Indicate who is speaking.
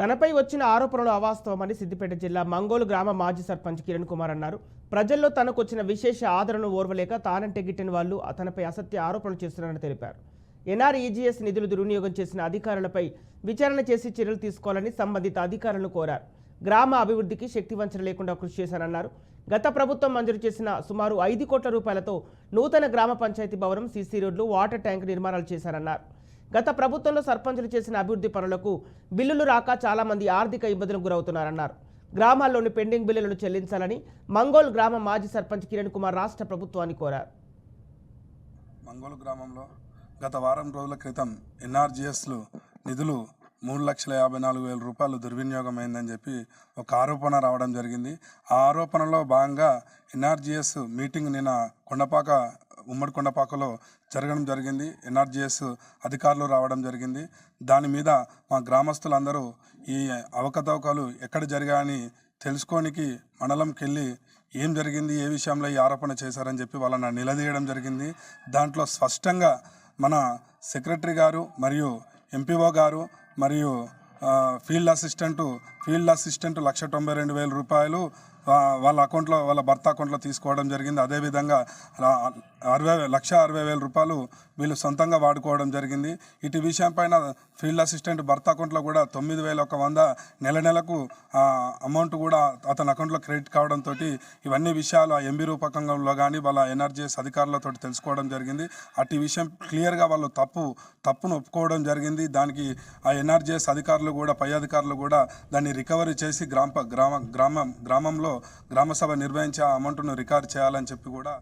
Speaker 1: తనపై వచ్చిన ఆరోపణలు అవాస్తవమని సిద్దిపేట జిల్లా మంగోలు గ్రామ మాజీ సర్పంచ్ కిరణ్ కుమార్ అన్నారు. ప్రజల్లో తనకు వచ్చిన విశేష ఆదరణను ఓర్వలేక తానంటే గిట్టిన వాళ్ళు తనపై అసత్య ఆరోపణలు చేస్తున్నారని తెలిపారు. ఎన్ఆర్ఈజీఎస్ నిధులు దుర్వినియోగం చేసిన అధికారులపై విచారణ చేసి చర్యలు తీసుకోవాలని సంబంధిత అధికారులను కోరారు. గ్రామ అభివృద్ధికి శక్తివంచన లేకుండా కృషి చేశారన్నారు. గత ప్రభుత్వం మంజూరు చేసిన సుమారు 5 కోట్ల రూపాయలతో నూతన గ్రామ పంచాయతీ భవనం, సీసీ రోడ్లు, వాటర్ ట్యాంక్ నిర్మాణాలు చేశారన్నారు. గత ప్రభుత్వంలో సర్పంచులు చేసిన అభివృద్ధి పనులకు బిల్లులు రాక చాలా మంది ఆర్థిక ఇబ్బందులకు గురవుతున్నారన్నారు. గ్రామాల్లోని పెండింగ్ బిల్లులను చెల్లించాలని మంగోల్ గ్రామ మాజీ సర్పంచ్ కిరణ్ కుమార్ రాష్ట్ర ప్రభుత్వాన్ని కోరారు.
Speaker 2: మంగోల్ గ్రామంలో గత వారం రోజుల క్రితం ఎన్ఆర్జీఎస్లు నిధులు 3,54,000 రూపాయలు దుర్వినియోగమైందని చెప్పి ఒక ఆరోపణ రావడం జరిగింది. ఆ ఆరోపణలో భాగంగా ఎన్ఆర్జీఎస్ మీటింగ్ నిన్న ఉమ్మడి కొండపాకలో జరగడం జరిగింది. ఎన్ఆర్జీఎస్ అధికారులు రావడం జరిగింది. దాని మీద మా గ్రామస్తులందరూ ఈ అవకతవకలు ఎక్కడ జరిగాయని తెలుసుకోనికి మండలంకి వెళ్ళి ఏం జరిగింది, ఏ విషయంలో ఈ ఆరోపణ చేశారని చెప్పి వాళ్ళని నిలదీయడం జరిగింది. దాంట్లో స్పష్టంగా మన సెక్రటరీ గారు మరియు ఎంపీఓ గారు మరియు ఫీల్డ్ అసిస్టెంట్ 1,92,000 రూపాయలు వాళ్ళ అకౌంట్లో, వాళ్ళ భర్త అకౌంట్లో తీసుకోవడం జరిగింది. అదేవిధంగా 1,60,000 రూపాయలు వీళ్ళు సొంతంగా వాడుకోవడం జరిగింది. ఇటు విషయం పైన ఫీల్డ్ అసిస్టెంట్ భర్త అకౌంట్లో కూడా 9,100 నెలకు అమౌంట్ కూడా అతని అకౌంట్లో క్రెడిట్ కావడంతో ఇవన్నీ విషయాలు ఆ ఎంబీ రూపకంలో కానీ వాళ్ళ ఎన్ఆర్జీఎస్ అధికారులతో తెలుసుకోవడం జరిగింది. అటు విషయం క్లియర్గా వాళ్ళు తప్పును ఒప్పుకోవడం జరిగింది. దానికి ఆ ఎన్ఆర్జీఎస్ అధికారులు కూడా, పై అధికారులు కూడా దాన్ని రికవరీ చేసి గ్రామంలో గ్రామసభ నిర్వహించి ఆ అమౌంట్ను రికవర్ చేయాలని చెప్పి కూడా